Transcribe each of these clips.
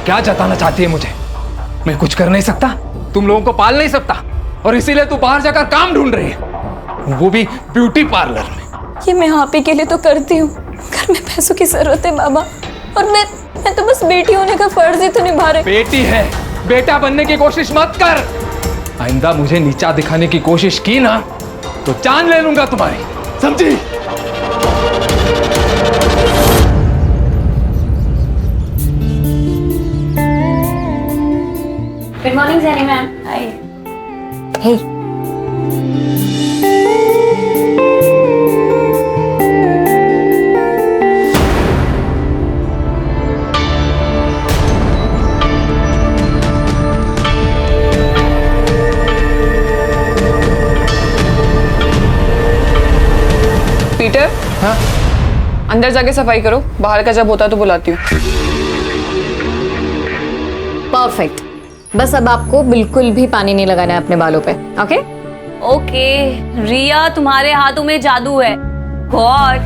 क्या जताना चाहती है मुझे? मैं कुछ कर नहीं सकता, तुम लोगों को पाल नहीं सकता, और इसीलिए तू बाहर जाकर काम ढूंढ रही है, वो भी ब्यूटी पार्लर में। ये मैं आप ही के लिए तो करती हूँ, घर में पैसों की जरूरत है बाबा, और मैं तो बस बेटी होने का फर्ज ही तो निभा रही। बेटी है, बेटा बनने की कोशिश मत कर। आइंदा मुझे नीचा दिखाने की कोशिश की ना तो जान ले लूंगा तुम्हारी, समझी? Good morning Jenny ma'am. Hi. Hey. Peter, हाँ? अंदर जाके सफाई करो, बाहर का जब होता तो बुलाती हूँ। परफेक्ट। बस अब आपको बिल्कुल भी पानी नहीं लगाना है अपने बालों पे, ओके? ओके रिया, तुम्हारे हाथों में जादू है। गॉड।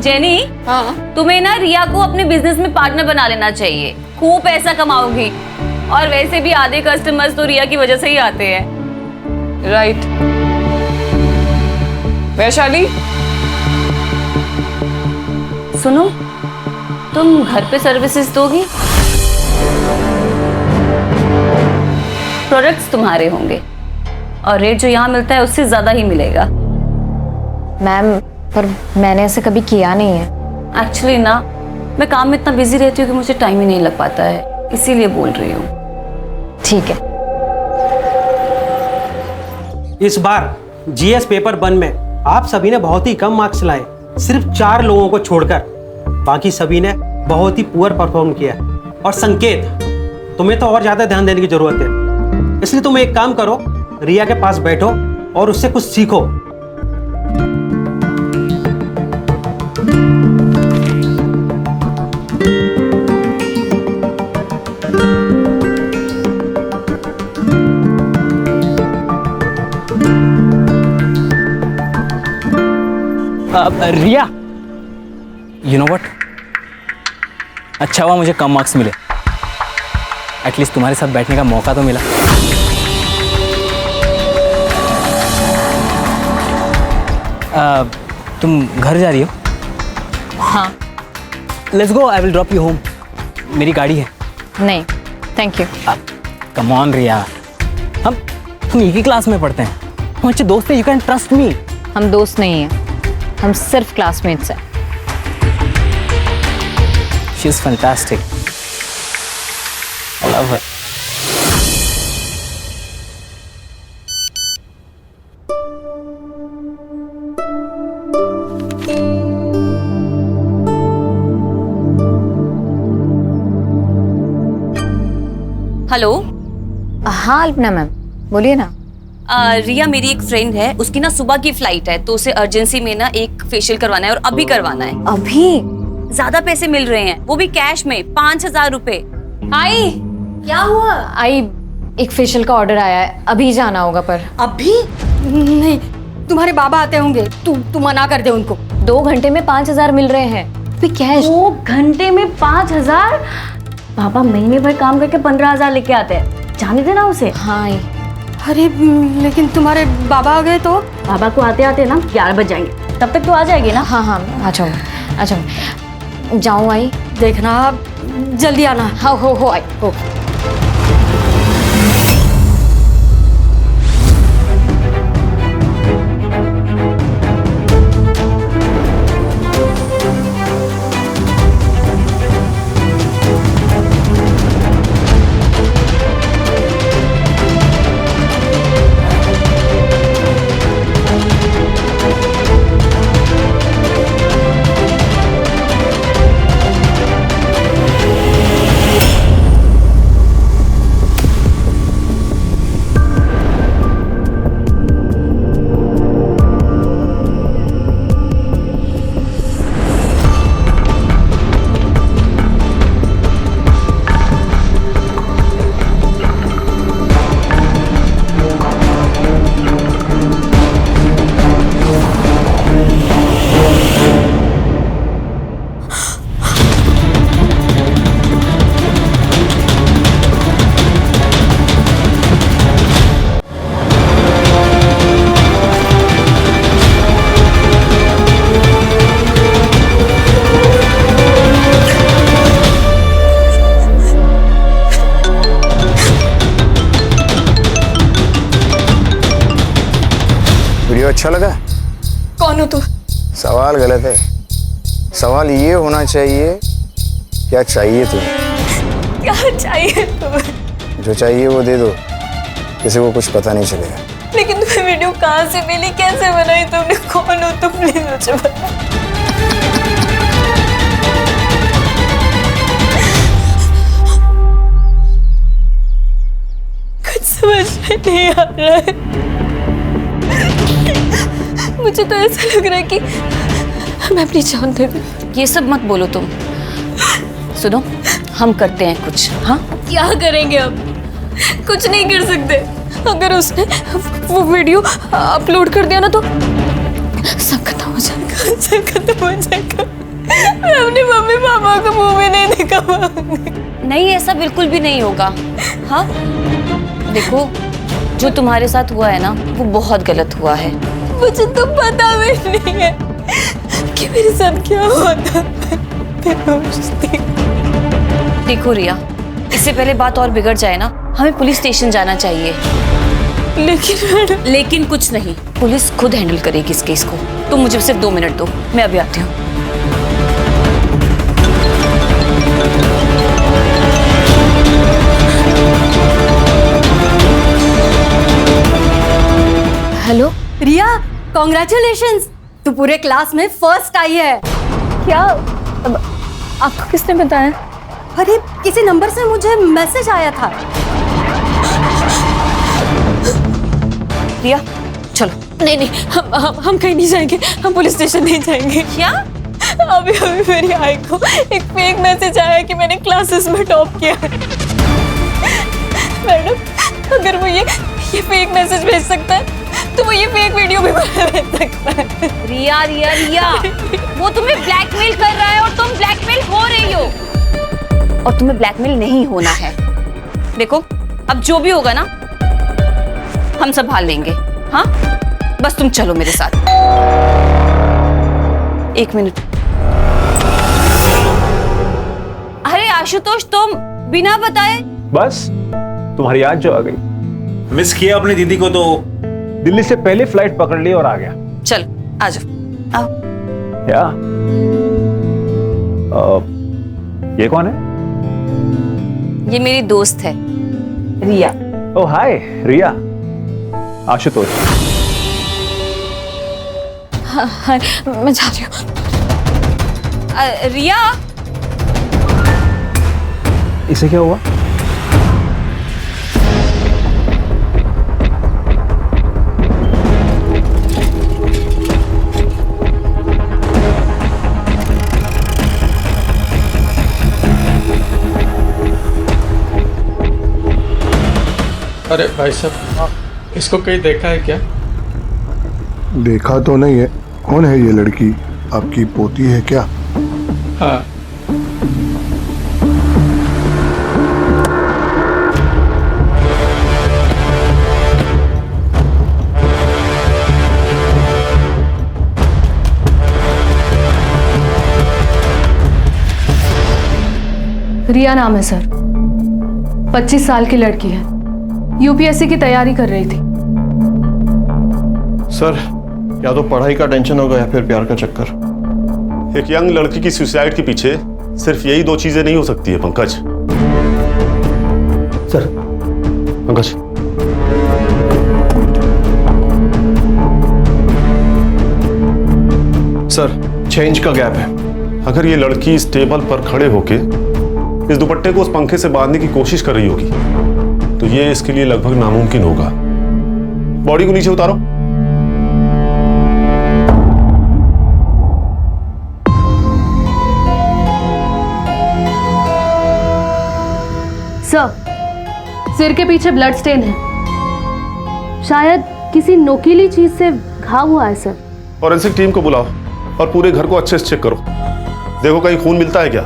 जेनी, हाँ, तुम्हें ना रिया को अपने बिजनेस में पार्टनर बना लेना चाहिए, खूब पैसा कमाओगी। और वैसे भी आधे कस्टमर्स तो रिया की वजह से ही आते हैं। राइट। वैशाली, सुनो, तुम घर पे सर्विसेज दोगी? प्रोडक्ट्स तुम्हारे होंगे और रेट जो यहाँ मिलता है उससे ज्यादा ही मिलेगा। मैम, पर मैंने ऐसे कभी किया नहीं है। एक्चुअली ना, मैं काम में इतना बिजी रहती हूँ कि मुझे टाइम ही नहीं लग पाता है, इसीलिए बोल रही हूँ। ठीक है। इस बार जीएस पेपर 1 में आप सभी ने बहुत ही कम मार्क्स लाए, सिर्फ 4 लोगों को छोड़कर। बाकी सभी ने बहुत ही पुअर परफॉर्म किया। और संकेत, तुम्हें तो और ज्यादा ध्यान देने की जरूरत है, इसलिए तुम एक काम करो, रिया के पास बैठो और उससे कुछ सीखो। रिया, यू नो व्हाट, अच्छा हुआ मुझे कम मार्क्स मिले, एटलीस्ट तुम्हारे साथ बैठने का मौका तो मिला। तुम घर जा रही हो? हाँ। Let's go, I will drop you home. मेरी गाड़ी है। नहीं, थैंक यू। कम ऑन रिया, हम एक ही क्लास में पढ़ते हैं, हम अच्छे दोस्त हैं, यू कैन ट्रस्ट मी। हम दोस्त नहीं हैं, हम सिर्फ क्लासमेट्स हैं। She is fantastic, I love her. Hello. हाँ अल्पना मैम, बोलिए ना। रिया मेरी एक फ्रेंड है, उसकी ना सुबह की फ्लाइट है, तो उसे अर्जेंसी में ना एक फेशियल करवाना है और अभी करवाना है। अभी? ज्यादा पैसे मिल रहे हैं, वो भी कैश में, 5,000 रुपए। आई, क्या हुआ? आई, एक फेशियल का ऑर्डर आया है, अभी जाना होगा। पर अभी नहीं, तुम्हारे बाबा आते होंगे, तू मना कर दे उनको। 2 घंटे में 5,000 मिल रहे हैं, अभी कैश। 2 घंटे में 5,000? पापा महीने भर काम करके 15,000 लेके आते हैं, जाने देना उसे। हाँ आई। अरे लेकिन तुम्हारे बाबा आ गए तो? बाबा को आते आते ना 11 बज जाएंगे, तब तक तो आ जाएगी ना? हाँ हाँ, आ जाऊँ आ जाऊँ। जाऊँ आई? देखना जल्दी आना। हाँ हो आई हो। अच्छा लगा? कौन हो तू? सवाल गलत है। सवाल ये होना चाहिए, क्या चाहिए तुम्हें? क्या चाहिए तुम्हें? जो चाहिए वो दे दो, किसी को कुछ पता नहीं चलेगा। लेकिन तुम्हें वीडियो कहाँ से मिली, कैसे बनाई तुमने, कौन हो तुम, प्लीज मुझे बता। कुछ समझ में नहीं आ रहा है। मुझे तो ऐसा लग रहा है कि मैं अपनी जान दे दूं। ये सब मत बोलो तुम। सुनो, हम करते हैं कुछ। हाँ, क्या करेंगे अब? कुछ नहीं कर सकते। अगर उसने वो वीडियो अपलोड कर दिया ना तो सब खत्म हो जाएगा, सब खत्म हो जाएगा। मैं अपने मम्मी पापा को मुंह में नहीं दिखा पाऊंगी। नहीं, ऐसा बिल्कुल भी नहीं होगा। हाँ, देखो, जो तुम्हारे साथ हुआ है ना, वो बहुत गलत हुआ है। मुझे तो पता भी नहीं है कि मेरे साथ क्या हुआ था। देखो रिया, इससे पहले बात और बिगड़ जाए ना, हमें पुलिस स्टेशन जाना चाहिए। लेकिन कुछ नहीं, पुलिस खुद हैंडल करेगी इस केस को। तुम मुझे सिर्फ 2 मिनट दो, मैं अभी आती हूँ। हेलो रिया, कॉन्ग्रेचुलेशंस, तू पूरे क्लास में फर्स्ट आई है। क्या? आपको किसने बताया? अरे किसी नंबर से मुझे मैसेज आया था। रिया, चलो। नहीं, हम कहीं नहीं जाएंगे, हम पुलिस स्टेशन नहीं जाएंगे। क्या? अभी मेरी आई को एक फेक मैसेज आया कि मैंने क्लासेस में टॉप किया है। मैडम, अगर वो ये फेक मैसेज भेज सकता है तो वो ये फेक वीडियो भी भेज सकता है। रिया रिया रिया, वो तुम्हें ब्लैकमेल कर रहा है और तुम ब्लैकमेल हो रही हो। और तुम्हें ब्लैकमेल नहीं होना है। देखो, अब जो भी होगा ना, हम संभाल लेंगे। हाँ, बस तुम चलो मेरे साथ। 1 मिनट। अरे आशुतोष, तुम बिना बताए? बस तुम्हारी याद जो आ गई। मिस किया अपनी दीदी को तो दिल्ली से पहले फ्लाइट पकड़ ली और आ गया। चलो, आ जाओ। आओ। क्या? ये कौन है? ये मेरी दोस्त है, रिया। ओह हाय रिया। आशुतोष। हाँ, मैं जा रही हूँ। रिया, इसे क्या हुआ? अरे भाई साहब, इसको कहीं देखा है क्या? देखा तो नहीं है। कौन है ये लड़की? आपकी पोती है क्या? हाँ। रिया नाम है सर, 25 साल की लड़की है, यूपीएससी की तैयारी कर रही थी। सर, या तो पढ़ाई का टेंशन होगा या फिर प्यार का चक्कर। एक यंग लड़की की सुसाइड के पीछे सिर्फ यही 2 चीजें नहीं हो सकती है Pankaj. Sir, Pankaj, sir, change का गैप है। अगर ये लड़की इस टेबल पर खड़े होके इस दुपट्टे को उस पंखे से बांधने की कोशिश कर रही होगी तो ये इसके लिए लगभग नामुमकिन होगा। बॉडी को नीचे उतारो। सर, सिर के पीछे ब्लड स्टेन है, शायद किसी नोकीली चीज से घाव हुआ है सर। फॉरेंसिक टीम को बुलाओ और पूरे घर को अच्छे से चेक करो। देखो कहीं खून मिलता है क्या।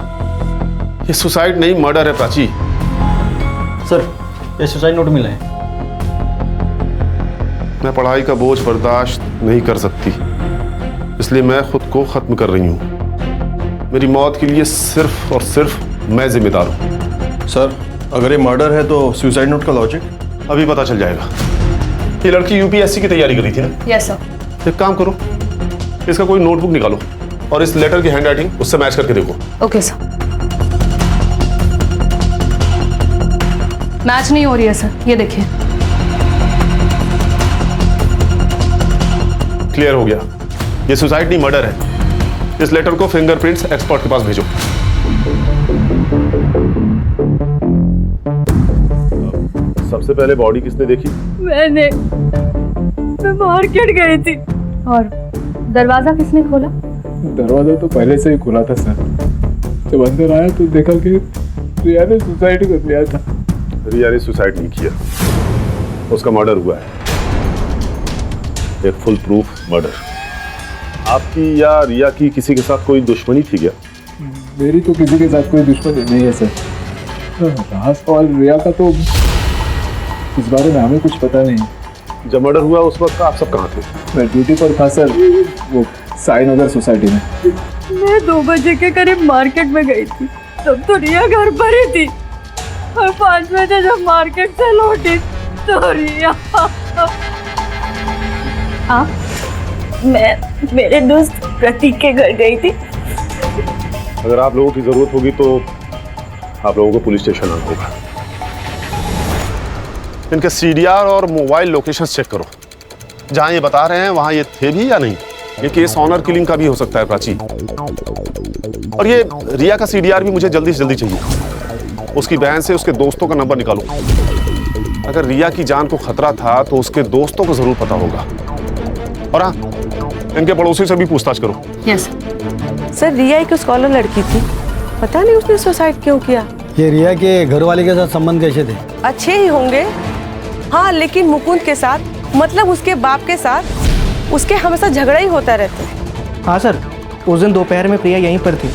ये सुसाइड नहीं, मर्डर है प्राची। सर, ये सुसाइड नोट मिला है। मैं पढ़ाई का बोझ बर्दाश्त नहीं कर सकती, इसलिए मैं खुद को खत्म कर रही हूँ। मेरी मौत के लिए सिर्फ और सिर्फ मैं जिम्मेदार हूँ। सर, अगर ये मर्डर है तो सुसाइड नोट का लॉजिक अभी पता चल जाएगा। ये लड़की यूपीएससी की तैयारी कर रही थी ना? Yes sir. एक काम करो, इसका कोई नोटबुक निकालो और इस लेटर की हैंडराइटिंग उससे मैच करके देखो। Okay sir. मैच नहीं हो रही है सर, ये देखिए। क्लियर हो गया, ये सुसाइड नहीं मर्डर है। इस लेटर को फिंगरप्रिंट्स एक्सपर्ट के पास भेजो। सबसे पहले बॉडी किसने देखी? मैं मार्केट गई थी। और दरवाजा किसने खोला? दरवाजा तो पहले से ही खुला था सर। जब अंदर आया तो देखा कि रिया ने सुसाइड कर लिया था। रिया ने सुसाइड नहीं किया, उसका मर्डर हुआ है, एक फुल प्रूफ मर्डर। आपकी या रिया की किसी के साथ कोई दुश्मनी थी क्या? मेरी तो किसी के साथ कोई दुश्मनी नहीं है सर। रहा सवाल रिया का, तो इस बारे में हमें कुछ पता नहीं। जब मर्डर हुआ उस वक्त आप सब कहाँ थे? मैं ड्यूटी पर था सर, वो साई नगर सोसाइटी में। मैं 2 बजे के करीब मार्केट में गई थी, तब तो रिया घर पर ही थी। और 5 बजे जब मार्केट से लौटी तो रिया। आप? मैं मेरे दोस्त प्रतीक के घर गई थी। अगर आप लोगों की जरूरत होगी तो आप लोगों को पुलिस स्टेशन आना होगा। इनके सीडीआर और मोबाइल लोकेशन चेक करो, जहां ये बता रहे हैं वहां ये थे भी या नहीं। ये केस ऑनर किलिंग का भी हो सकता है प्राची। और ये रिया का सीडीआर भी मुझे जल्दी से जल्दी चाहिए। उसकी बहन से उसके दोस्तों का नंबर निकालो। अगर रिया की जान को खतरा था तो उसके दोस्तों को जरूर पता होगा। और हाँ, इनके पड़ोसी से भी पूछताछ करो। यस सर, रिया एक स्कॉलर लड़की थी, पता नहीं उसने सुसाइड क्यों किया। ये रिया के घर वाले के साथ संबंध कैसे थे? अच्छे ही होंगे, हाँ, लेकिन मुकुंद के साथ, मतलब उसके बाप के साथ, उसके हमेशा झगड़ा ही होता रहता। हाँ सर, उस दिन दोपहर में प्रिया यहीं पर थी।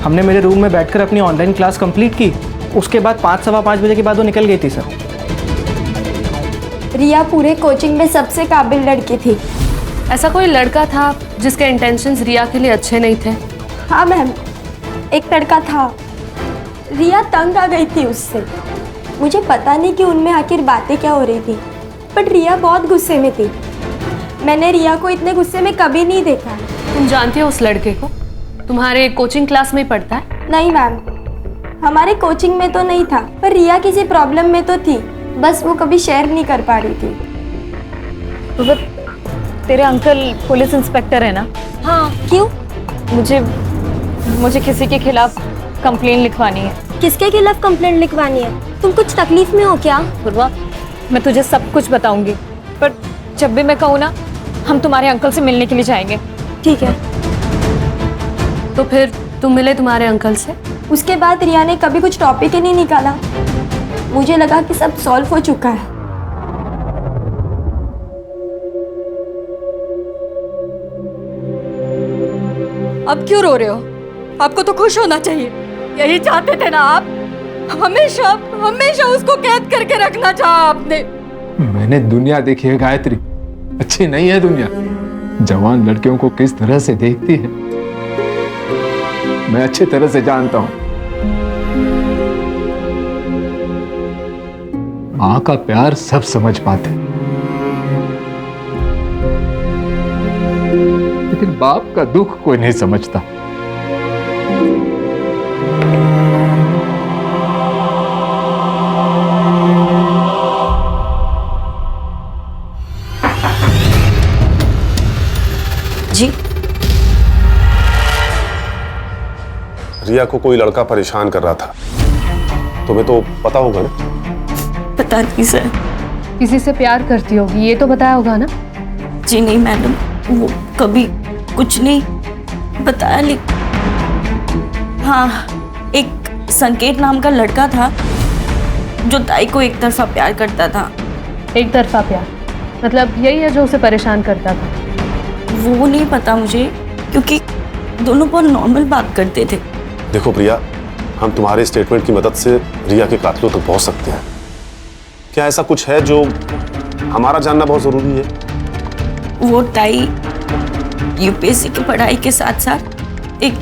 हमने मेरे रूम में बैठकर अपनी ऑनलाइन क्लास कंप्लीट की। उसके बाद 5 सवा 5 बजे के बाद वो निकल गई थी सर। रिया पूरे कोचिंग में सबसे काबिल लड़की थी। ऐसा कोई लड़का था जिसके इंटेंशंस रिया के लिए अच्छे नहीं थे? हाँ मैम, एक लड़का था। रिया तंग आ गई थी उससे। मुझे पता नहीं कि उनमें आखिर बातें क्या हो रही थी, बट रिया बहुत गुस्से में थी। मैंने रिया को इतने गुस्से में कभी नहीं देखा। तुम जानती हो उस लड़के को? तुम्हारे कोचिंग क्लास में ही पढ़ता है? नहीं मैम, हमारे कोचिंग में तो नहीं था, पर रिया किसी प्रॉब्लम में तो थी, बस वो कभी शेयर नहीं कर पा रही थी। तो तेरे अंकल पुलिस इंस्पेक्टर है ना? हाँ, क्यों? मुझे किसी के खिलाफ कंप्लेन लिखवानी है। किसके खिलाफ कंप्लेंट लिखवानी है? तुम कुछ तकलीफ में हो क्या? पूर्वा, मैं तुझे सब कुछ बताऊंगी, पर जब भी मैं कहूँ ना, हम तुम्हारे अंकल से मिलने के लिए जाएंगे। ठीक है। तो फिर तुम मिले तुम्हारे अंकल से? उसके बाद रिया ने कभी कुछ टॉपिक ही नहीं निकाला। मुझे लगा कि सब सॉल्व हो चुका है। अब क्यों रो रहे हो? आपको तो खुश होना चाहिए। यही चाहते थे ना आप? हमेशा हमेशा उसको कैद करके रखना चाहा आपने। मैंने दुनिया देखी है गायत्री, अच्छी नहीं है दुनिया। जवान लड़कियों को किस तरह से देखती है मैं अच्छी तरह से जानता हूं। मां का प्यार सब समझ पाते, लेकिन बाप का दुख कोई नहीं समझता। जी, रिया को कोई लड़का परेशान कर रहा था, तुम्हें तो पता होगा ना? पता नहीं सर। किसी से प्यार करती होगी, ये तो बताया होगा ना? जी नहीं मैडम, वो कभी कुछ नहीं बताया। लेकिन हाँ, एक संकेत नाम का लड़का था जो ताई को एक तरफा प्यार करता था। एक तरफा प्यार मतलब यही है जो उसे परेशान करता था? वो नहीं पता मुझे, क्योंकि दोनों बहुत नॉर्मल बात करते थे। देखो प्रिया, हम तुम्हारे स्टेटमेंट की मदद से रिया के कातिलों तक पहुंच सकते हैं। क्या ऐसा कुछ है जो हमारा जानना बहुत जरूरी है? वो ताई यूपीएससी की पढ़ाई के साथ साथ एक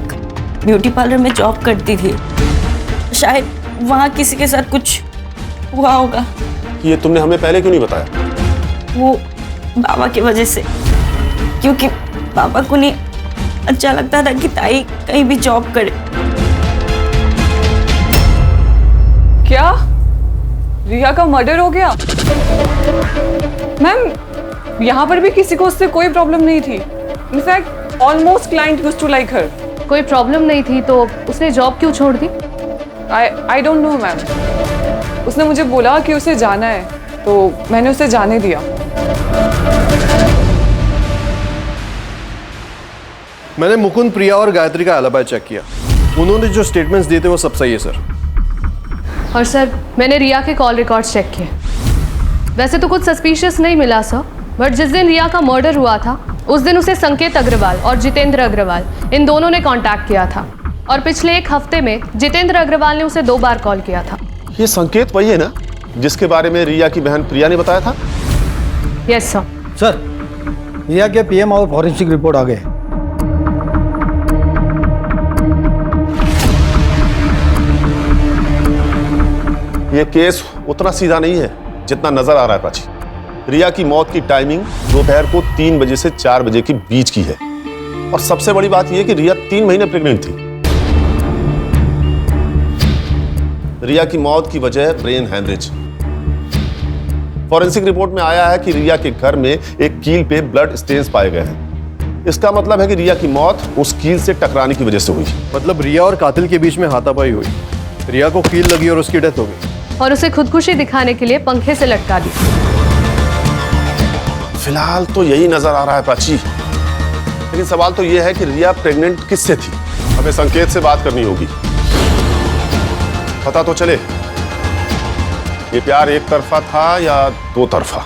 ब्यूटी पार्लर में जॉब करती थी। शायद वहाँ किसी के साथ कुछ हुआ होगा। ये तुमने हमें पहले क्यों नहीं बताया? वो बाबा की वजह से। क्योंकि पापा को नहीं अच्छा लगता था कि ताई कहीं भी जॉब करे। क्या रिया का मर्डर हो गया? मैम, यहाँ पर भी किसी को उससे कोई प्रॉब्लम नहीं थी। In fact almost client used to like her. कोई प्रॉब्लम नहीं थी तो उसने जॉब क्यों छोड़ दी? I don't know ma'am. उसने मुझे बोला कि उसे जाना है तो मैंने उसे जाने दिया। मैंने मुकुंद, प्रिया और गायत्री का एलिबी चेक किया। उन्होंने जो स्टेटमेंट्स दिए थे वो सब सही है सर। और सर, मैंने रिया के कॉल रिकॉर्ड्स चेक किए। वैसे तो कुछ सस्पिशियस नहीं मिला सर, बट जिस दिन रिया का मर्डर हुआ था उस दिन उसे संकेत अग्रवाल और जितेंद्र अग्रवाल इन दोनों ने कांटेक्ट किया था। और पिछले एक हफ्ते में जितेंद्र अग्रवाल ने उसे 2 बार कॉल किया था। ये संकेत वही है ना जिसके बारे में रिया की बहन प्रिया ने बताया था? Yes sir. सर, रिया के पीएम और फॉरेंसिक रिपोर्ट आ गए। ये केस उतना सीधा नहीं है जितना नजर आ रहा है प्राची। रिया की मौत की टाइमिंग दोपहर को 3 बजे से 4 बजे के बीच की है। और सबसे बड़ी बात यह कि रिया 3 महीने प्रेग्नेंट थी। रिया की मौत की वजह ब्रेन हैमरेज। फॉरेंसिक रिपोर्ट में आया है कि रिया के घर में एक कील पे ब्लड स्टेन्स पाए गए हैं। इसका मतलब है कि रिया की मौत उस कील से टकराने की वजह से हुई। मतलब रिया और कातिल के बीच में हाथापाई हुई, रिया को कील लगी और उसकी डेथ हो गई। और उसे खुदकुशी दिखाने के लिए पंखे से लटका दी। फिलहाल तो यही नजर आ रहा है प्राची, लेकिन सवाल तो यह है कि रिया प्रेग्नेंट किससे थी? हमें संकेत से बात करनी होगी। पता तो चले ये प्यार एक तरफा था या 2 तरफा।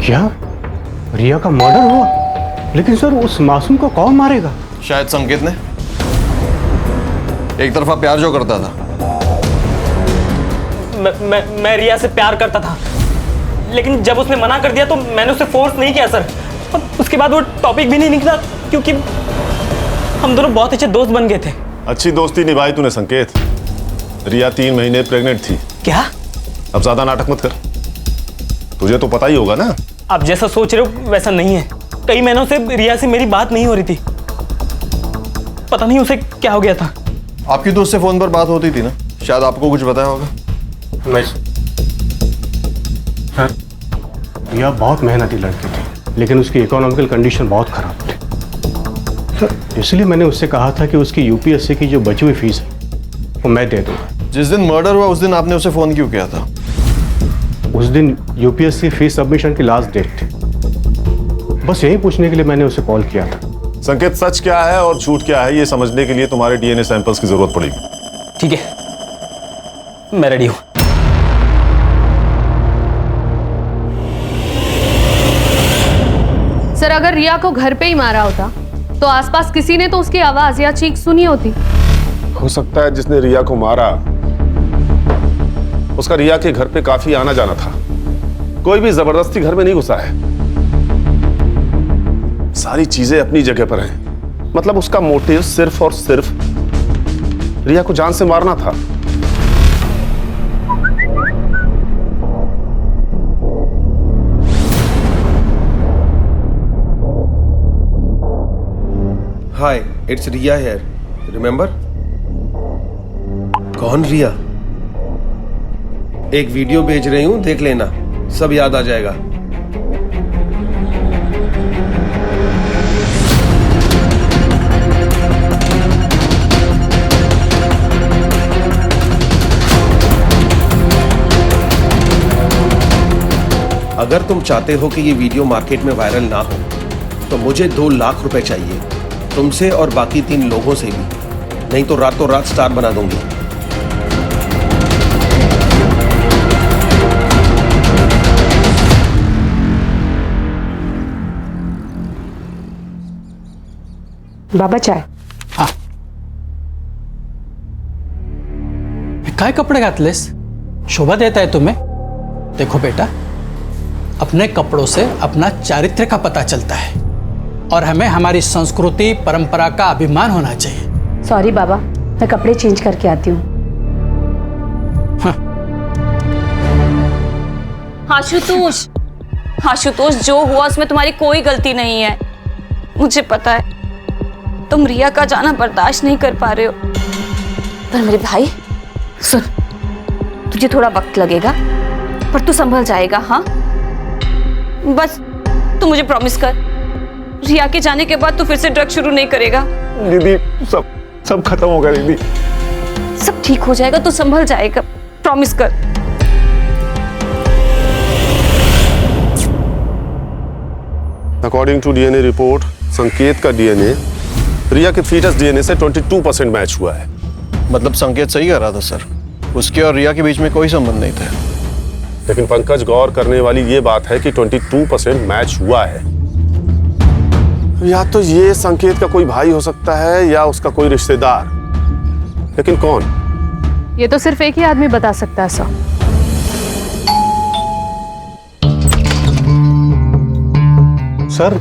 क्या रिया का मर्डर हुआ? लेकिन सर, उस मासूम को कौन मारेगा? शायद संकेत ने। एक तरफा प्यार जो करता था। मैं रिया से प्यार करता था, लेकिन जब उसने मना कर दिया तो मैंने उसे फोर्स नहीं किया सर। और उसके बाद वो टॉपिक भी नहीं निकला क्योंकि हम दोनों बहुत अच्छे दोस्त बन गए थे। अच्छी दोस्ती निभाई तूने संकेत। रिया 3 महीने प्रेग्नेंट थी। क्या? अब ज्यादा नाटक मत कर, तुझे तो पता ही होगा ना। आप जैसा सोच रहे हो वैसा नहीं है। कई महीनों से रिया से मेरी बात नहीं हो रही थी। पता नहीं उसे क्या हो गया था। आपकी तो उससे फोन पर बात होती थी ना, शायद आपको कुछ बताया होगा। मैं सर, रिया बहुत मेहनती लड़की थी, लेकिन उसकी इकोनॉमिकल कंडीशन बहुत खराब थी सर। इसलिए मैंने उससे कहा था कि उसकी यूपीएससी की जो बची हुई फीस है वो मैं दे दूंगा। जिस दिन मर्डर हुआ उस दिन आपने उसे फोन क्यों किया था? उस दिन यूपीएससी फीस सबमिशन की लास्ट डेट थी। बस यही पूछने के लिए मैंने उसे कॉल किया था। संकेत, सच क्या है और झूठ क्या है ये समझने के लिए तुम्हारे डीएनए सैंपल्स की जरूरत पड़ेगी। ठीक है, मैं रेडी हूं। सर, अगर रिया को घर पे ही मारा होता तो आसपास किसी ने तो उसकी आवाज या चीख सुनी होती। हो सकता है जिसने रिया को मारा उसका रिया के घर पे काफी आना जाना था। कोई भी जबरदस्ती घर में नहीं घुसा है। सारी चीजें अपनी जगह पर हैं। मतलब उसका मोटिव सिर्फ और सिर्फ रिया को जान से मारना था। हाय, इट्स रिया हियर, रिमेंबर? कौन रिया? एक वीडियो भेज रही हूं, देख लेना, सब याद आ जाएगा। अगर तुम चाहते हो कि ये वीडियो मार्केट में वायरल ना हो तो मुझे 2 लाख रुपए चाहिए, तुमसे और बाकी 3 लोगों से भी, नहीं तो रातों रात स्टार बना दूंगी। बाबा चाय। हाँ। काय कपडे घातलेस? शोभा देता है तुम्हें? देखो बेटा, अपने कपड़ों से अपना चारित्र्य का पता चलता है और हमें हमारी संस्कृति परंपरा का अभिमान होना चाहिए। सॉरी बाबा, मैं कपड़े चेंज करके आती हूँ। हाँ, आशुतोष, आशुतोष, जो हुआ उसमें तुम्हारी कोई गलती नहीं है। मुझे पता है तुम रिया का जाना बर्दाश्त नहीं कर पा रहे हो, पर मेरे भाई सुन, तुझे थोड़ा वक्त लगेगा पर तू संभल जाएगा। हाँ, बस तू मुझे प्रॉमिस कर, रिया के जाने के बाद तू फिर से ड्रग शुरू नहीं करेगा। दीदी सब खत्म हो गया दीदी, सब ठीक हो जाएगा, तू संभल जाएगा, प्रॉमिस कर। अकॉर्डिंग टू डीएनए रिपोर्ट, संकेत का डीएनए रिया के फीटस डीएनए से 22% मैच हुआ है। मतलब संकेत सही कह रहा था सर, उसके और रिया के बीच में कोई संबंध नहीं था। लेकिन पंकज, गौर करने वाली ये बात है कि 22% मैच हुआ है। या तो ये संकेत का कोई भाई हो सकता है या उसका कोई रिश्तेदार, लेकिन कौन? ये तो सिर्फ एक ही आदमी बता सकता है सर। सर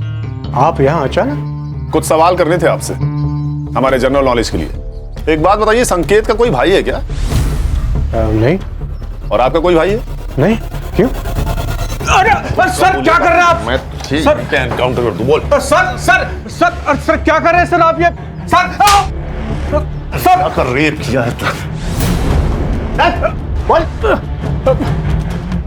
आप यहाँ अचानक? कुछ सवाल करने थे आपसे हमारे जनरल नॉलेज के लिए। एक बात बताइए, संकेत का कोई भाई है क्या? नहीं। और आपका कोई भाई है? नहीं। क्यों? अरे सर क्या कर रहे हैं आप? मैं ठीक है, एनकाउंटर कर दूं, बोल। सर क्या कर रहे हैं सर आप? ये सर कर रेप किया है।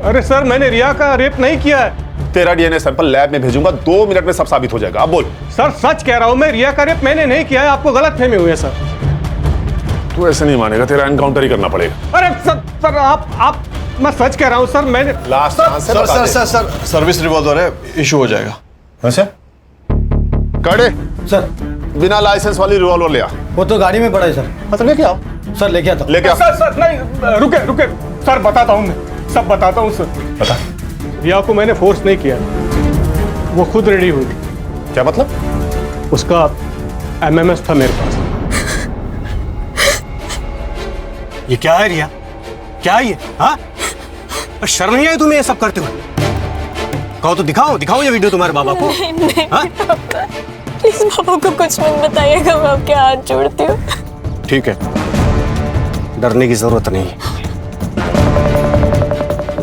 अरे सर मैंने रिया का रेप नहीं किया है। तेरा डीएनए सैंपल लैब में भेजूंगा, 2 मिनट में सब साबित हो जाएगा। अब बोल। सर सच कह रहा हूं मैं, रिया का रेप मैंने नहीं किया है, आपको गलतफहमी हुई है सर। तू ऐसे नहीं मानेगा, तेरा एनकाउंटर ही करना पड़ेगा। अरे सर आप मैं सच कह रहा हूं सर, मैंने लास्ट सर सर्विस रिवॉल्वर है, इशू हो जाएगा। अच्छा कड़े सर, बिना लाइसेंस वाली रिवॉल्वर ले आ। वो तो गाड़ी में पड़ा है सर। मतलब लेके आओ सर, लेके आता हूं। लेके आओ। सर नहीं, रुके सर, बताता हूं मैं, सब बताता हूं सर। बता। रिया को मैंने फोर्स नहीं किया, वो खुद रेडी हुई थी। क्या मतलब? उसका एमएमएस था मेरे पास। ये क्या है रिया? क्या है ये? हाँ, शर्म नहीं आई तुम्हें ये सब करते हुए? कहो तो दिखाओ ये वीडियो तुम्हारे बाबा को। नहीं, प्लीज पापा को कुछ मत बताइएगा, मैं आपके हाथ जोड़ती हूँ। ठीक है, डरने की जरूरत नहीं है,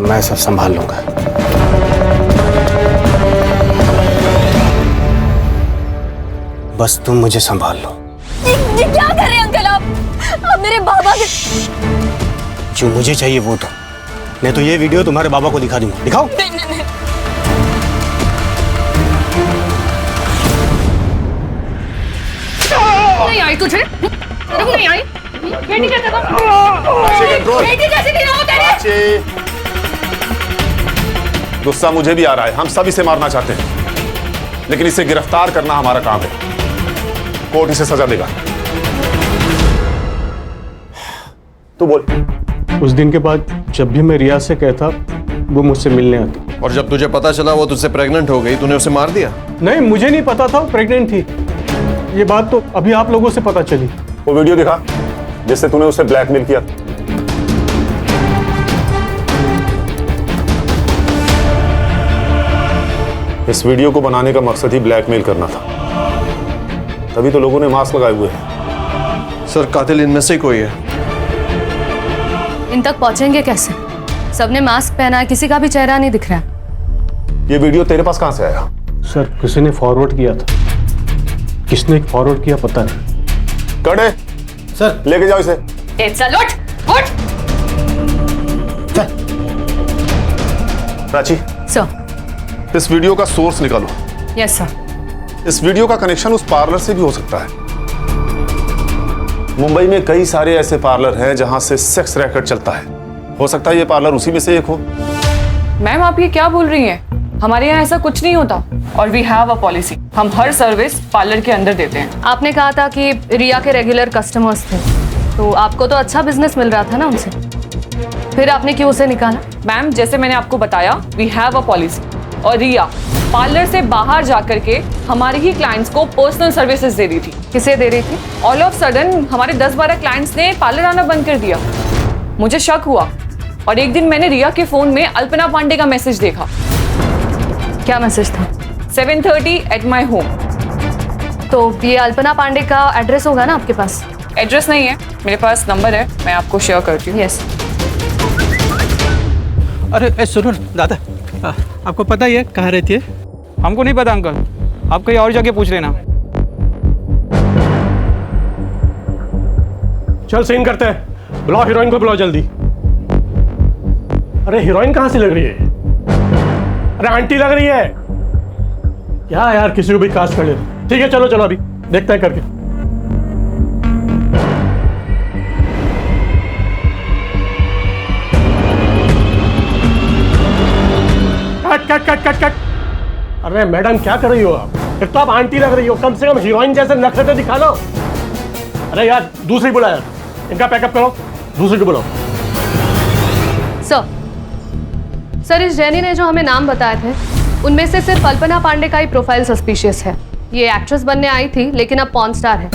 मैं सब संभाल लूंगा। बस तुम मुझे संभाल लो। ये क्या कर रहे हैं अंकल आप मेरे बाबा के। जो मुझे चाहिए वो दो, नहीं तो ये वीडियो तुम्हारे बाबा को दिखा दूंगा। दिखाओ। नहीं। नहीं आई तुझे? नहीं आई? बेटी कैसे बेटी कैसे नहीं हो तेरे? गुस्सा मुझे भी आ रहा है, हम सब इसे मारना चाहते हैं, लेकिन इसे गिरफ्तार करना हमारा काम है। कोर्ट इसे सजा देगा। तू बोल। उस दिन के बाद जब भी मैं रिया से कहता, वो मुझसे मिलने आती। और जब तुझे पता चला वो तुझसे प्रेग्नेंट हो गई, तूने उसे मार दिया? नहीं, मुझे नहीं पता था वो प्रेग्नेंट थी। ये बात तो अभी आप लोगों से पता चली। वो वीडियो दिखा जिससे तूने उसे ब्लैकमेल किया। इस वीडियो को बनाने का मकसद ही ब्लैकमेल करना था, तभी तो लोगों ने मास्क लगाए हुए हैं। सर कातिल इनमें से कोई है। इन तक पहुंचेंगे कैसे? सबने मास्क पहना है, किसी का भी चेहरा नहीं दिख रहा। ये वीडियो तेरे पास कहां से आया? सर किसी ने फॉरवर्ड किया था। किसने फॉरवर्ड किया पता नहीं। कड़े सर, लेके जाओ इसे। चल उठ। प्राची सर। इस वीडियो का सोर्स निकालो। Yes sir. इस वीडियो का कनेक्शन उस पार्लर से भी हो सकता है। मुंबई में कई सारे ऐसे पार्लर हैं जहां से सेक्स रैकेट चलता है, हो सकता है ये पार्लर उसी में से एक हो। मैम आप ये क्या बोल रही हैं? हमारे यहाँ ऐसा कुछ नहीं होता, और वी हैव अ पॉलिसी, हम हर सर्विस पार्लर के अंदर देते हैं। आपने कहा था कि रिया के रेगुलर कस्टमर्स थे, तो आपको तो अच्छा बिजनेस मिल रहा था ना उनसे, फिर आपने क्यों उसे निकाला? मैम जैसे मैंने आपको बताया, वी हैव अ पॉलिसी, और रिया पार्लर से बाहर जाकर के हमारे ही क्लाइंट्स को पर्सनल सर्विसेज दे रही थी। किसे दे रही थी? ऑल ऑफ सडन हमारे 10-12 क्लाइंट्स ने पार्लर आना बंद कर दिया। मुझे शक हुआ, और एक दिन मैंने रिया के फोन में अल्पना पांडे का मैसेज देखा। क्या मैसेज था? 7:30 एट माई होम। तो ये अल्पना पांडे का एड्रेस होगा ना आपके पास? एड्रेस नहीं है, मेरे पास नंबर है, मैं आपको शेयर करती हूँ। यस। अरे सुनो दादा, आपको पता ही है कहाँ रहती है? हमको नहीं पता अंकल, आप कहीं और जाके पूछ लेना। चल सीन करते हैं, बुलाओ हीरोइन को, बुलाओ जल्दी। अरे हीरोइन कहाँ से लग रही है? अरे आंटी लग रही है क्या यार, किसी को भी कास्ट कर ले। ठीक है चलो चलो अभी देखते हैं करके। Cut cut cut cut cut. अरे मैडम क्या कर रही हो आप? एक तो आप आंटी लग रही हो, कम से कम हीरोइन जैसे नखरे तो दिखा लो। अरे यार दूसरी बुला यार, इनका पैकअप करो, दूसरी को बुलाओ। सर इस जैनी ने जो हमें नाम बताए थे उनमें से सिर्फ अल्पना पांडे का ही प्रोफाइल सस्पिशियस है। ये एक्ट्रेस बनने आई थी लेकिन अब पॉर्न स्टार है।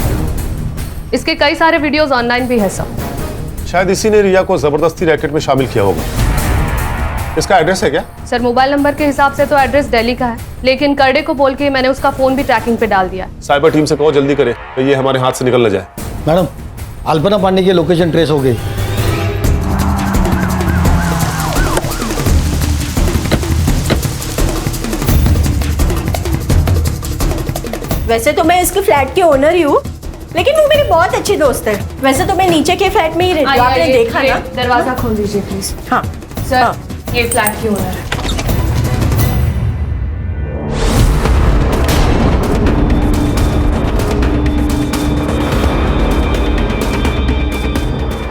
इसके कई सारे वीडियोस ऑनलाइन भी है सर। शायद इसी ने रिया को जबरदस्ती रैकेट में शामिल किया होगा। इसका एड्रेस है क्या? सर मोबाइल नंबर के हिसाब से तो एड्रेस दिल्ली का है, लेकिन करडे को बोल के मैंने उसका फोन भी ट्रैकिंग पे डाल दिया। साइबर टीम से कहो जल्दी करे तो ये हमारे हाथ से निकल न जाए। मैडम अल्पना पांडे की लोकेशन ट्रेस हो गई। वैसे तो मैं इसके फ्लैट की ओनर ही हूँ, लेकिन वो मेरी बहुत अच्छी दोस्त है। वैसे तो मैं नीचे के फ्लैट में ही रहती हूँ, आपने देखा ना। दरवाजा खोल दीजिए प्लीज। हाँ सर हाँ। ये फ्लैट की ओनर है।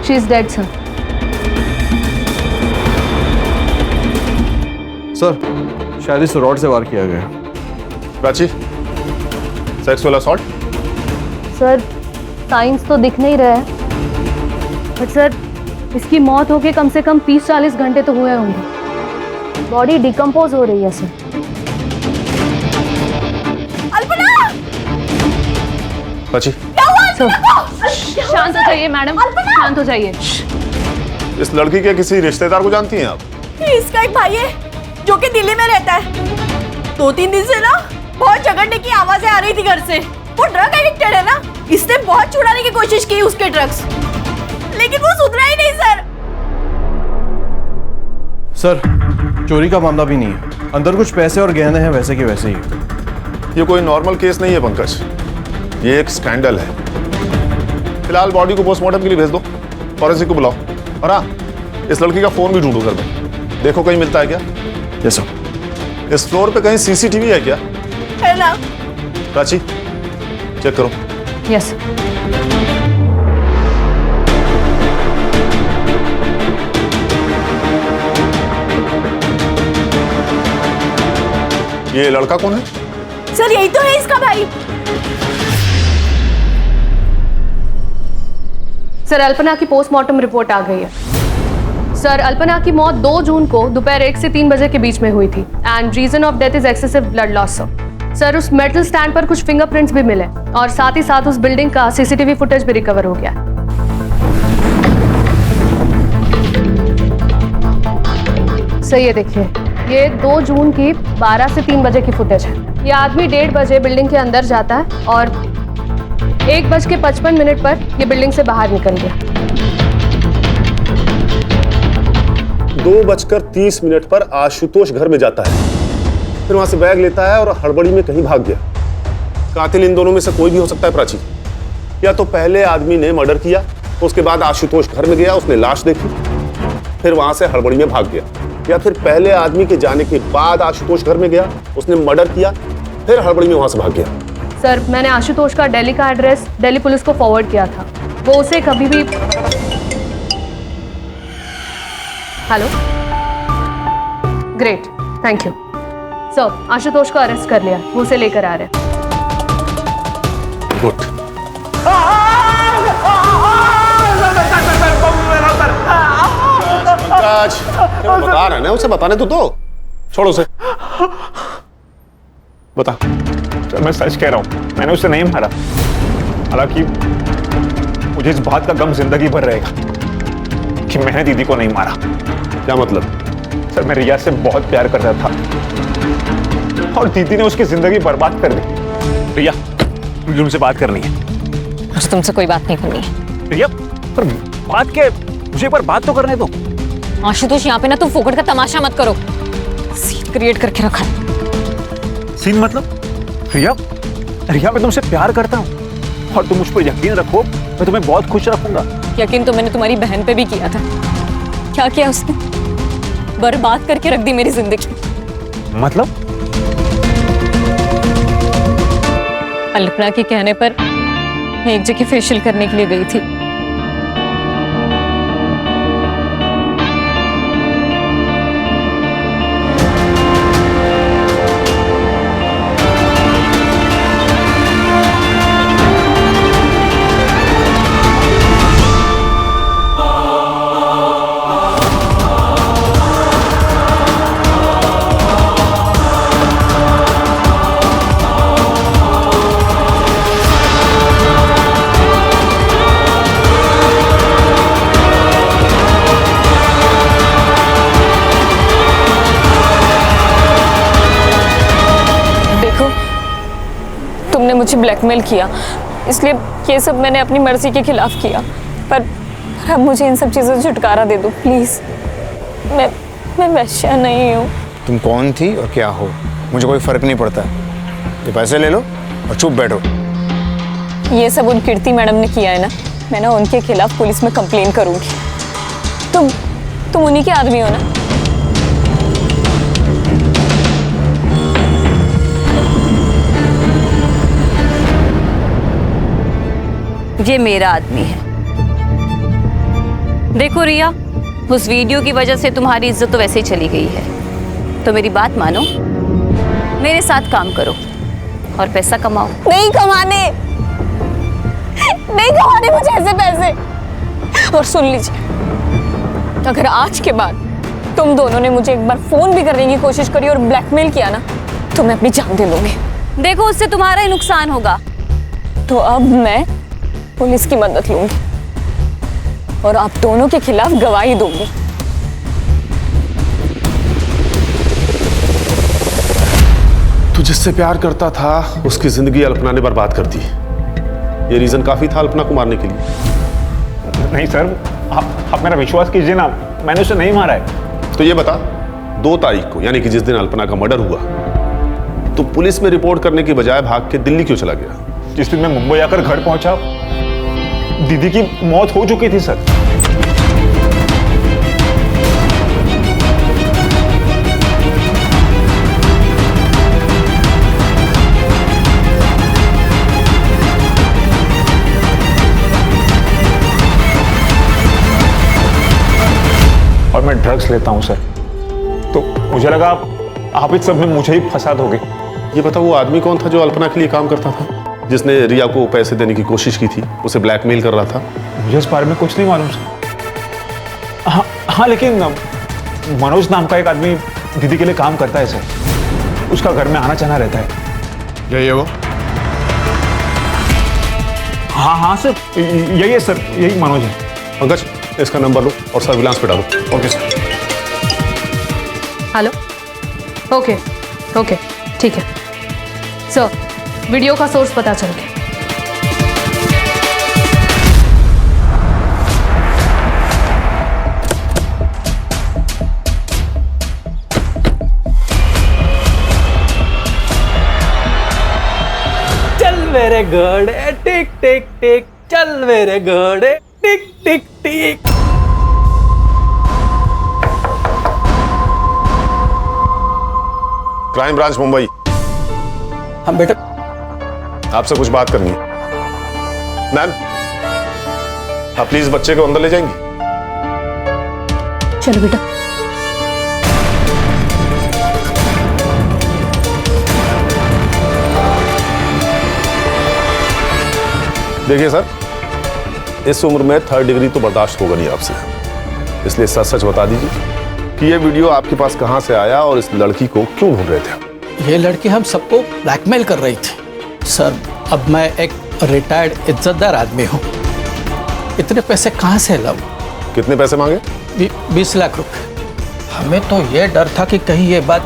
She is dead sir. Sir शायद इस रॉड से वार किया गया। Prachi, sexual assault? Sir science तो दिख नहीं रहा है, बट सर इसकी मौत होके कम से कम 30-40 घंटे तो हुए होंगे। बॉडी डिकम्पोज हो रही है सर। अल्पना! प्राची, शांत हो जाइए मैडम, शांत हो जाइए। इस लड़की के किसी रिश्तेदार को जानती हैं आप? इसका एक भाई है जो कि दिल्ली में रहता है। 2-3 दिन से ना बहुत झगड़ने की आवाजें आ रही थी घर से। वो ड्रग एडिक्टेड है ना, इसने बहुत छुड़ाने की कोशिश की उसके ड्रग्स, लेकिन वो सुधरा ही नहीं सर। सर चोरी का मामला भी नहीं है, अंदर कुछ पैसे और गहने हैं वैसे के वैसे ही। ये कोई नॉर्मल केस नहीं है पंकज, ये एक स्कैंडल है। फिलहाल बॉडी को पोस्टमार्टम के लिए भेज दो, फॉरेंसिक को बुलाओ, और हाँ इस लड़की का फोन भी ढूंढो घर में, देखो कहीं मिलता है क्या। Yes sir. इस फ्लोर पे कहीं सीसीटीवी है क्या? है ना। प्राची चेक करो। यस ये लड़का कौन है? सर यही तो है इसका भाई। सर अल्पना की पोस्टमार्टम रिपोर्ट आ गई है। सर अल्पना की मौत 2 जून को दोपहर 1 से 3 बजे के बीच में हुई थी and reason of death is excessive blood loss. Sir उस मेटल स्टैंड पर कुछ फिंगरप्रिंट्स भी मिले और साथ ही साथ उस बिल्डिंग का सीसीटीवी फुटेज भी रिकवर हो गया। सर ये देखिए, ये 2 जून की 12 से 3 बजे की फुटेज है। ये आदमी 1:30 बजे बिल्डिंग के अंदर जाता है और 1:55 पर ये बिल्डिंग से बाहर निकल गया। 2:30 पर आशुतोष घर में जाता है, फिर वहां से बैग लेता है और हड़बड़ी में कहीं भाग गया। कातिल इन दोनों में से कोई भी हो सकता है प्राची। या तो पहले आदमी ने मर्डर किया, उसके बाद आशुतोष घर में गया, उसने लाश देखी, फिर वहां से हड़बड़ी में भाग गया, या फिर पहले आदमी के जाने के बाद आशुतोष घर में गया, उसने मर्डर किया, फिर हड़बड़ी में वहां से भाग गया। सर मैंने आशुतोष का दिल्ली का एड्रेस दिल्ली पुलिस को फॉरवर्ड किया था, वो उसे कभी भी। Hello, great, thank you sir. Ashutosh को अरेस्ट कर लिया, वो उसे लेकर आ रहे हैं। गुड। बता रहे ना, उसे बताने तो दो, छोड़ो उसे। बता। मैं सच कह रहा हूँ, मैंने उसे नहीं मारा। हालांकि मुझे इस बात का गम जिंदगी भर रहेगा कि मैंने दीदी को नहीं मारा। क्या मतलब? सर मैं रिया से बहुत प्यार करता था और दीदी ने उसकी जिंदगी बर्बाद कर दी। रिया मुझे तुमसे बात करनी है। मुझे तुमसे कोई बात नहीं करनी है। रिया पर बात के मुझे पर बात तो करने दो। आशुतोष यहाँ पे ना तुम फोकट का तमाशा मत करो। सीट क्रिएट करके रखा है। सीन मतलब? रिया, रिया मैं तुमसे प्यार करता हूँ और तुम मुझ पर यकीन रखो, मैं तुम्हें बहुत खुश रखूंगा। यकीन तो मैंने तुम्हारी बहन पे भी किया था। क्या किया उसने? बर्बाद करके रख दी मेरी जिंदगी। मतलब? अल्पना के कहने पर मैं एक जगह फेशियल करने के लिए गई थी। तुमने मुझे ब्लैकमेल किया, इसलिए ये सब मैंने अपनी मर्जी के खिलाफ किया। पर अब मुझे इन सब चीज़ों से छुटकारा दे दो प्लीज़। मैं वैश्या नहीं हूँ। तुम कौन थी और क्या हो, मुझे कोई फर्क नहीं पड़ता। ये पैसे ले लो और चुप बैठो। ये सब उन कीर्ति मैडम ने किया है ना, मैं ना उनके खिलाफ पुलिस में कंप्लेन करूँगी। तुम उन्हीं के आदमी हो ना? ये मेरा आदमी है। देखो रिया, उस वीडियो की वजह से तुम्हारी इज्जत तो वैसे ही चली गई है, तो मेरी बात मानो, मेरे साथ काम करो और पैसा कमाओ। नहीं कमाने मुझे ऐसे पैसे। और सुन लीजिए, अगर आज के बाद तुम दोनों ने मुझे एक बार फोन भी करने की कोशिश करी और ब्लैकमेल किया ना, तो मैं अपनी जान दे लूंगी। देखो, उससे तुम्हारा ही नुकसान होगा। तो अब मैं पुलिस की मदद लूंगी और आप दोनों के खिलाफ गवाही दूंगी। तू जिससे प्यार करता था उसकी जिंदगी अल्पना ने बर्बाद कर दी। ये रीजन काफी था अल्पना को मारने के लिए। नहीं सर, आप मेरा विश्वास कीजिए ना, मैंने उसे नहीं मारा है। तो ये बता, 2 तारीख को यानी कि जिस दिन अल्पना का मर्डर हुआ, तो पुलिस में रिपोर्ट करने की बजाय भाग के दिल्ली क्यों चला गया? जिस दिन मैं मुंबई आकर घर पहुंचा, दीदी की मौत हो चुकी थी सर। और मैं ड्रग्स लेता हूं सर, तो मुझे लगा आप इस सब में मुझे ही फंसा दोगे। ये बता, वो आदमी कौन था जो अल्पना के लिए काम करता था, जिसने रिया को पैसे देने की कोशिश की थी, उसे ब्लैकमेल कर रहा था? मुझे इस बारे में कुछ नहीं मालूम सर। हाँ, लेकिन मनोज नाम का एक आदमी दीदी के लिए काम करता है सर। उसका घर में आना जाना रहता है। यही है वो? हाँ सर, यही है सर, यही मनोज है। पंकज, इसका नंबर लो और सर्विलांस पे डालो। Okay sir. हेलो, ओके, ठीक है सर। वीडियो का सोर्स पता चल गया। चल मेरे घोड़े टिक टिक टिक, चल मेरे घोड़े टिक टिक टिक। Crime branch Mumbai. हम बेटा, आपसे कुछ बात करनी है। मैम, आप प्लीज बच्चे को अंदर ले जाएंगी? चलो बेटा। देखिए सर, इस उम्र में 3rd डिग्री तो बर्दाश्त होगा नहीं आपसे, इसलिए सच सच बता दीजिए कि ये वीडियो आपके पास कहां से आया और इस लड़की को क्यों ढूंढ रहे थे? ये लड़की हम सबको ब्लैकमेल कर रही थी सर। अब मैं एक रिटायर्ड इज्जतदार आदमी हूँ, इतने पैसे कहाँ से लाऊं? कितने पैसे मांगे? 20 लाख रुपए। हमें तो ये डर था कि कहीं ये बात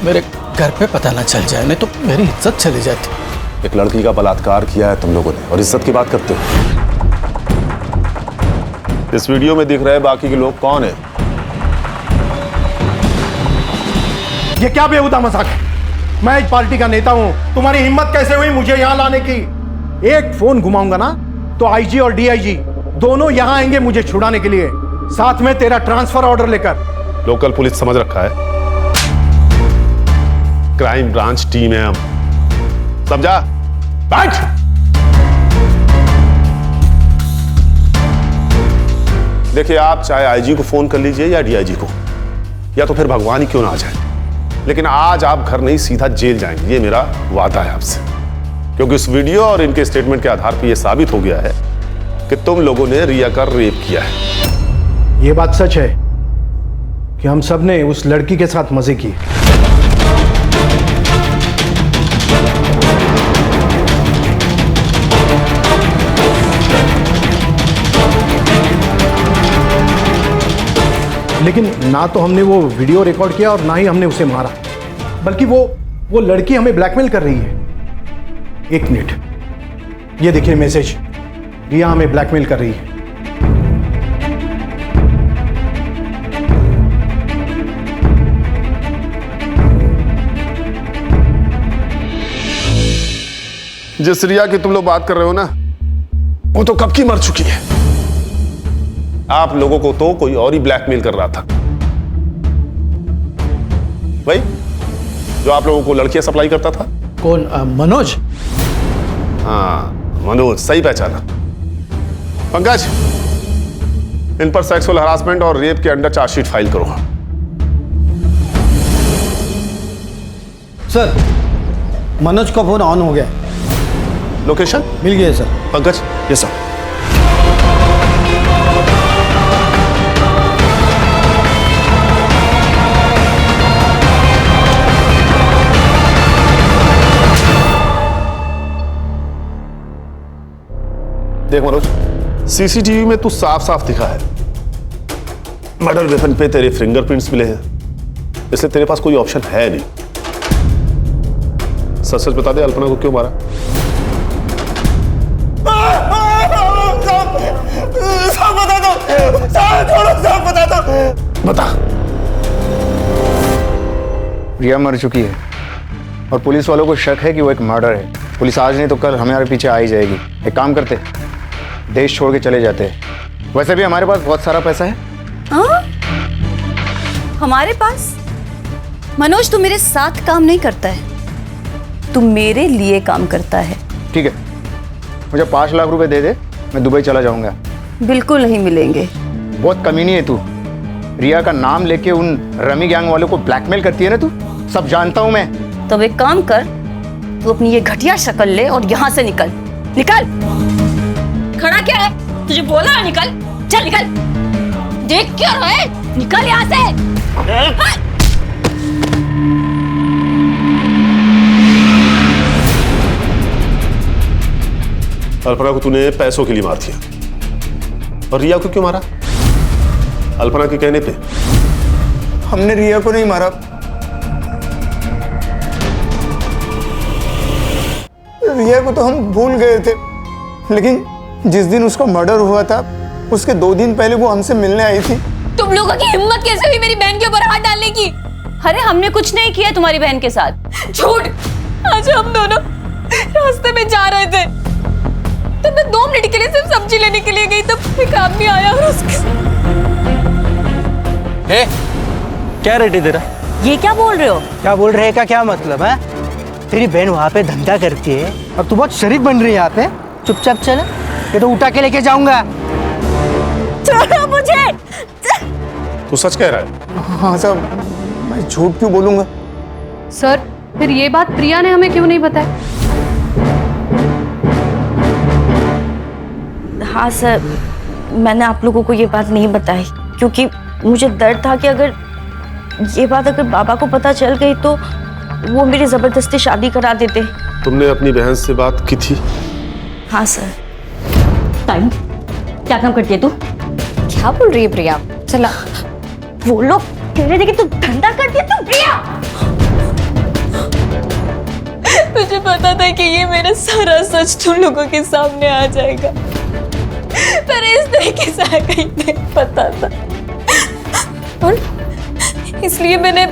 मेरे घर पे पता ना चल जाए, नहीं तो मेरी इज्जत चली जाती। एक लड़की का बलात्कार किया है तुम लोगों ने और इज्जत की बात करते हो। इस वीडियो में दिख रहे बाकी के लोग कौन है? ये क्या बेहुदा मजाक है? मैं एक पार्टी का नेता हूं, तुम्हारी हिम्मत कैसे हुई मुझे यहां लाने की? एक फोन घुमाऊंगा ना तो आईजी और डीआईजी दोनों यहां आएंगे मुझे छुड़ाने के लिए, साथ में तेरा ट्रांसफर ऑर्डर लेकर। लोकल पुलिस समझ रखा है, क्राइम ब्रांच टीम है हम, समझा? बैठ। देखिए, आप चाहे आईजी को फोन कर लीजिए या डीआईजी को, या तो फिर भगवान ही क्यों ना आ जाए, लेकिन आज आप घर नहीं सीधा जेल जाएंगे, ये मेरा वादा है आपसे। क्योंकि इस वीडियो और इनके स्टेटमेंट के आधार पर यह साबित हो गया है कि तुम लोगों ने रिया का रेप किया है। ये बात सच है कि हम सब ने उस लड़की के साथ मजे किए। लेकिन ना तो हमने वो वीडियो रिकॉर्ड किया और ना ही हमने उसे मारा, बल्कि वो लड़की हमें ब्लैकमेल कर रही है। एक मिनट, ये देखिए मैसेज, रिया हमें ब्लैकमेल कर रही है। जिस रिया की तुम लोग बात कर रहे हो ना, वो तो कब की मर चुकी है। आप लोगों को तो कोई और ही ब्लैकमेल कर रहा था, भाई जो आप लोगों को लड़कियां सप्लाई करता था। कौन? मनोज? हाँ, मनोज, सही पहचाना। पंकज, इन पर सेक्सुअल हरासमेंट और रेप के अंडर चार्जशीट फाइल करो। सर, मनोज का फोन ऑन हो गया। लोकेशन मिल गया सर। पंकज? Yes sir. देख मनोज, सीसीटीवी में तू साफ साफ दिखा है, मर्डर वेपन पे तेरे फिंगरप्रिंट्स मिले हैं, इसलिए तेरे पास कोई ऑप्शन है नहीं। सच सच बता दे, अल्पना को क्यों मारा? सब बता दो, सब बता दो। बता। रिया मर चुकी है और पुलिस वालों को शक है कि वो एक मर्डर है। पुलिस आज नहीं तो कल हमारे पीछे आ ही जाएगी। एक काम करते, देश छोड़ के चले जाते हैं। वैसे भी हमारे पास बहुत सारा पैसा है। हाँ? हमारे पास? मनोज, तू मेरे साथ काम नहीं करता है, तू मेरे लिए काम करता है। ठीक है, मुझे 5 लाख रुपए दे दे, मैं दुबई चला जाऊंगा। बिल्कुल नहीं मिलेंगे। बहुत कमीनी है तू। रिया का नाम लेके उन रमी गैंग वालों को ब्लैकमेल करती है ना तू, सब जानता हूं मैं। तो एक काम कर, तू अपनी ये घटिया शक्ल ले और यहाँ से निकल। निकल। खड़ा क्या है? तुझे बोला ना निकल। चल निकल। देख क्या रहा है? निकल यहाँ से। अल्पना को तूने पैसों के लिए मार दिया, और रिया को क्यों मारा? अल्पना के कहने पे। हमने रिया को नहीं मारा, रिया को तो हम भूल गए थे, लेकिन जिस दिन उसका मर्डर हुआ था उसके 2 दिन पहले वो हमसे मिलने आई थी। तुम लोगों की हिम्मत कैसे हुई मेरी बहन के ऊपर हाथ डालने की? अरे हमने कुछ नहीं किया तुम्हारी बहन के साथ। झूठ। आज हम दोनों रास्ते में जा रहे थे, तो मैं 2 मिनट के लिए सिर्फ सब्जी लेने के लिए गई, तब एक आदमी आया और उसके क्या रेट है तेरा? ये क्या बोल रहे हो? क्या बोल रहे का क्या मतलब है? तेरी बहन वहाँ पे धंधा करती है और तू बहुत शरीफ बन रही है यहाँ पे। चुपचाप चल, ये तो उठा के लेके जाऊंगा। छोड़ो मुझे। तू सच कह रहा है? हाँ साहब, मैं झूठ क्यों बोलूंगा? सर, फिर ये बात प्रिया ने हमें क्यों नहीं बताई? हाँ सर, मैंने आप लोगों को ये बात नहीं बताई क्योंकि मुझे डर था कि अगर ये बात बाबा को पता चल गई तो वो मेरी जबरदस्ती शादी करा देते। तुमने अपनी बहन से बात की थी? हाँ सर। टाइम क्या काम करती है तू? क्या बोल रही है प्रिया? चला, वो लोग कह रहे थे कि तू धंधा करती है। तू प्रिया, मुझे पता था कि ये मेरा सारा सच तुम लोगों के सामने आ जाएगा, पर इस तरीके से आएगा ही नहीं पता था, और इसलिए मैंने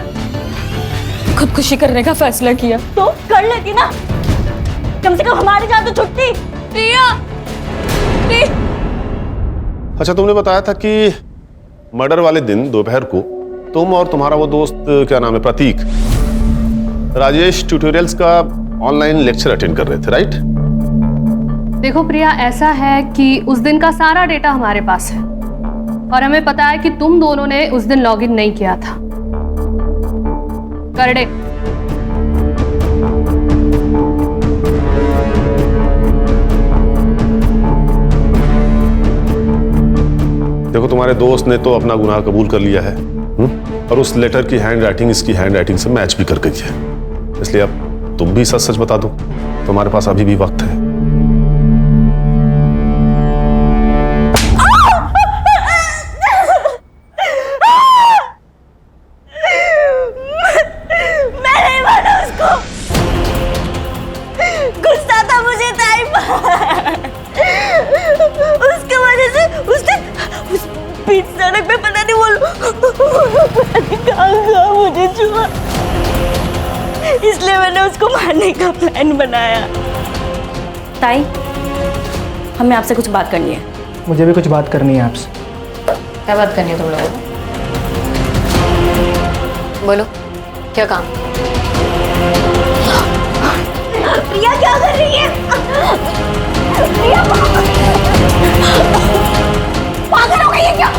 खुदकुशी करने का फैसला किया। तो कर लेती ना, कम से कम हमारी जान तो छुटती। रिया, अच्छा, तुमने बताया था कि मर्डर वाले दिन दोपहर को तुम और तुम्हारा वो दोस्त, क्या नाम है, प्रतीक, राजेश ट्यूटोरियल्स का ऑनलाइन लेक्चर अटेंड कर रहे थे, राइट? देखो प्रिया, ऐसा है कि उस दिन का सारा डेटा हमारे पास है और हमें पता है कि तुम दोनों ने उस दिन लॉगिन नहीं किया था। करडे, देखो, तुम्हारे दोस्त ने तो अपना गुनाह कबूल कर लिया है, और उस लेटर की हैंड राइटिंग इसकी हैंड राइटिंग से मैच भी कर गई है। इसलिए अब तुम भी सच सच बता दो, तुम्हारे पास अभी भी वक्त है। मैं नहीं माना उसको, गुस्सा था मुझे टाइम, उसके वजह से उसने उस बीच सड़क पे पता नहीं कहाँ मुझे छुआ, इसलिए मैंने उसको मारने का प्लान बनाया। ताई, हमें आपसे कुछ बात करनी है। मुझे भी कुछ बात करनी है आपसे। क्या बात करनी है तुम लोगों को? बोलो, क्या काम? प्रिया क्या कर रही है? प्रिया पागल हो गई है क्या?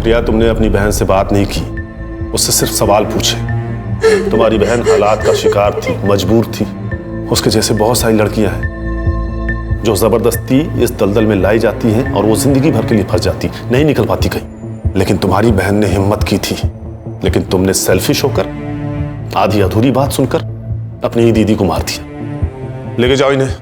प्रिया, तुमने अपनी बहन से बात नहीं की, उससे सिर्फ सवाल पूछे। तुम्हारी बहन हालात का शिकार थी, मजबूर थी। उसके जैसे बहुत सारी लड़कियां हैं जो जबरदस्ती इस दलदल में लाई जाती हैं और वो जिंदगी भर के लिए फंस जाती, नहीं निकल पाती कहीं। लेकिन तुम्हारी बहन ने हिम्मत की थी, लेकिन तुमने सेल्फिश होकर आधी अधूरी बात सुनकर अपनी ही दीदी को मार दिया। लेके जाओ इन्हें।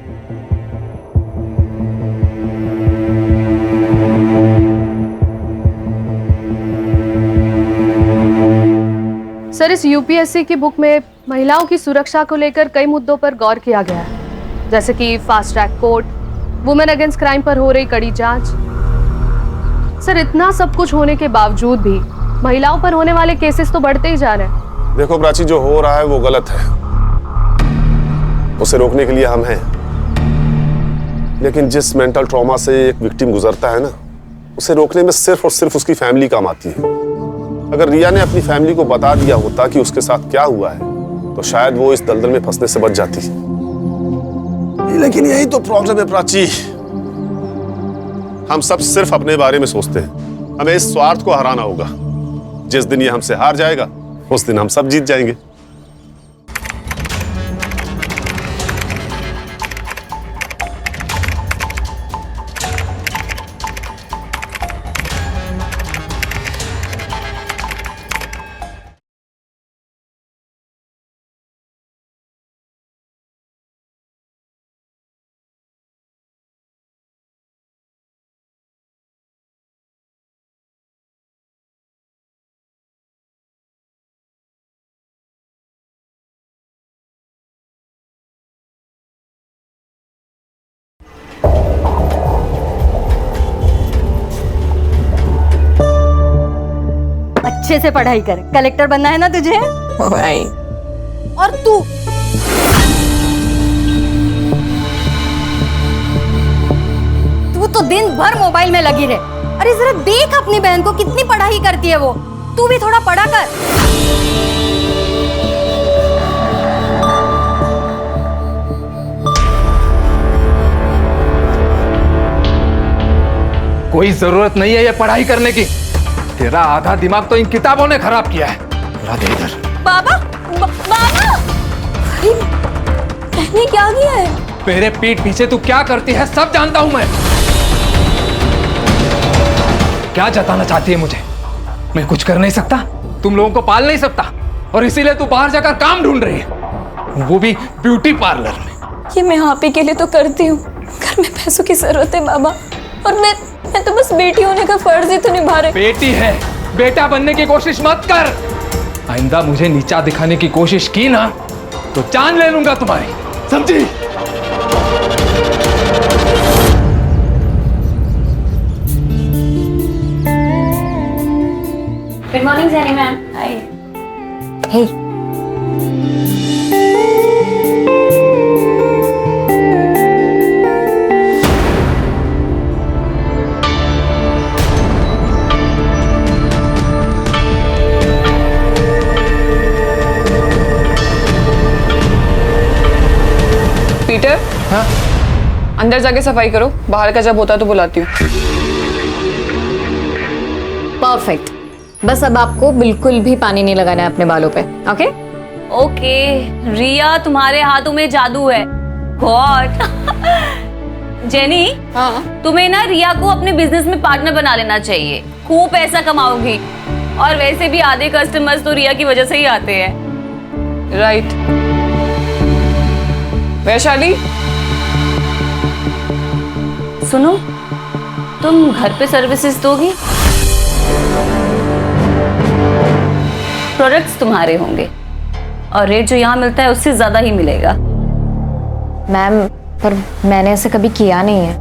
सर, इस यूपीएससी की बुक में महिलाओं की सुरक्षा को लेकर कई मुद्दों पर गौर किया गया है, जैसे कि fast track court, women against crime पर हो रही कड़ी जांच। सर, इतना सब कुछ होने के बावजूद भी महिलाओं पर होने वाले केसेस तो बढ़ते ही जा रहे हैं। देखो प्राची, जो हो रहा है वो गलत है, उसे रोकने के लिए हम हैं। लेकिन जिस मेंटल ट्रॉमा से एक विक्टिम गुजरता है ना, उसे रोकने में सिर्फ और सिर्फ उसकी फैमिली काम आती है। अगर रिया ने अपनी फैमिली को बता दिया होता कि उसके साथ क्या हुआ है, तो शायद वो इस दलदल में फंसने से बच जाती। लेकिन यही तो प्रॉब्लम है प्राची, हम सब सिर्फ अपने बारे में सोचते हैं। हमें इस स्वार्थ को हराना होगा। जिस दिन ये हमसे हार जाएगा, उस दिन हम सब जीत जाएंगे। अच्छे से पढ़ाई कर, कलेक्टर बनना है ना तुझे? भाई, और तू तो दिन भर मोबाइल में लगी रहे। अरे जरा देख अपनी बहन को, कितनी पढ़ाई करती है वो। तू भी थोड़ा पढ़ा कर। कोई जरूरत नहीं है ये पढ़ाई करने की। तेरा आधा दिमाग तो इन किताबों ने खराब किया है। दे इधर। बाबा, बाबा, बहन क्या किया है? मेरे पीठ पीछे तू क्या करती है सब जानता हूं मैं। क्या जताना चाहती है मुझे? मैं कुछ कर नहीं सकता, तुम लोगों को पाल नहीं सकता, और इसीलिए तू बाहर जाकर काम ढूंढ रही है, वो भी ब्यूटी पार्लर में। ये मैं आप ही के लिए तो करती हूँ, घर में पैसों की जरूरत है बाबा, और मैं तो बस बेटी होने का फर्ज ही तो निभा रही। बेटी है, बेटा बनने की कोशिश मत कर। आइंदा मुझे नीचा दिखाने की कोशिश की ना तो जान ले लूंगा तुम्हारी, समझी? Good morning Jenny ma'am. Hi. Hey Peter, हाँ? अंदर जाके सफाई करो, बाहर का जब होता है तो बुलाती हूँ। परफेक्ट। बस अब आपको बिल्कुल भी पानी नहीं लगाना है अपने बालों पे, ओके? ओके रिया, तुम्हारे हाथों में जादू है। गॉड। जेनी, हाँ? तुम्हें ना रिया को अपने बिजनेस में पार्टनर बना लेना चाहिए, खूब पैसा कमाओगी। और वैसे भी आधे कस्टमर्स तो रिया की वजह से ही आते हैं। राइट। वैशाली, सुनो, तुम घर पे सर्विसेज दोगी? प्रोडक्ट्स तुम्हारे होंगे और रेट जो यहाँ मिलता है उससे ज्यादा ही मिलेगा। मैम, पर मैंने ऐसे कभी किया नहीं है।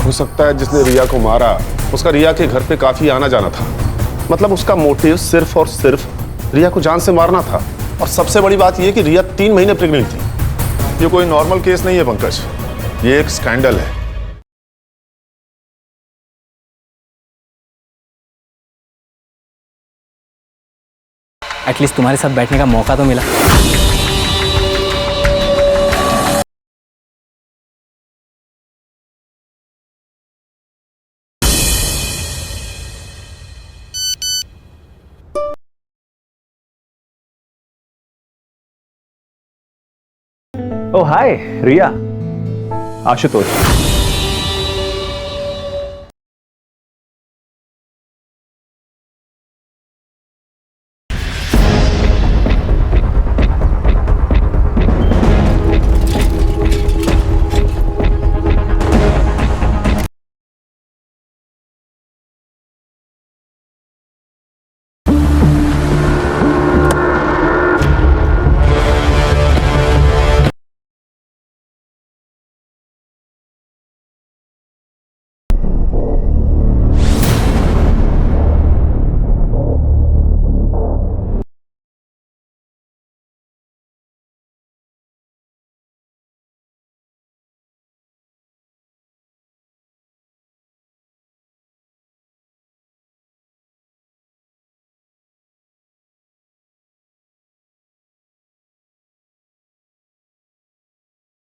हो सकता है जिसने रिया को मारा उसका रिया के घर पे काफी आना जाना था। मतलब उसका मोटिव सिर्फ और सिर्फ रिया को जान से मारना था। और सबसे बड़ी बात यह कि रिया 3 महीने प्रेग्नेंट थी। ये कोई नॉर्मल केस नहीं है पंकज, ये एक स्कैंडल है। एटलीस्ट तुम्हारे साथ बैठने का मौका तो मिला। ओ हाय रिया, आशुतोष।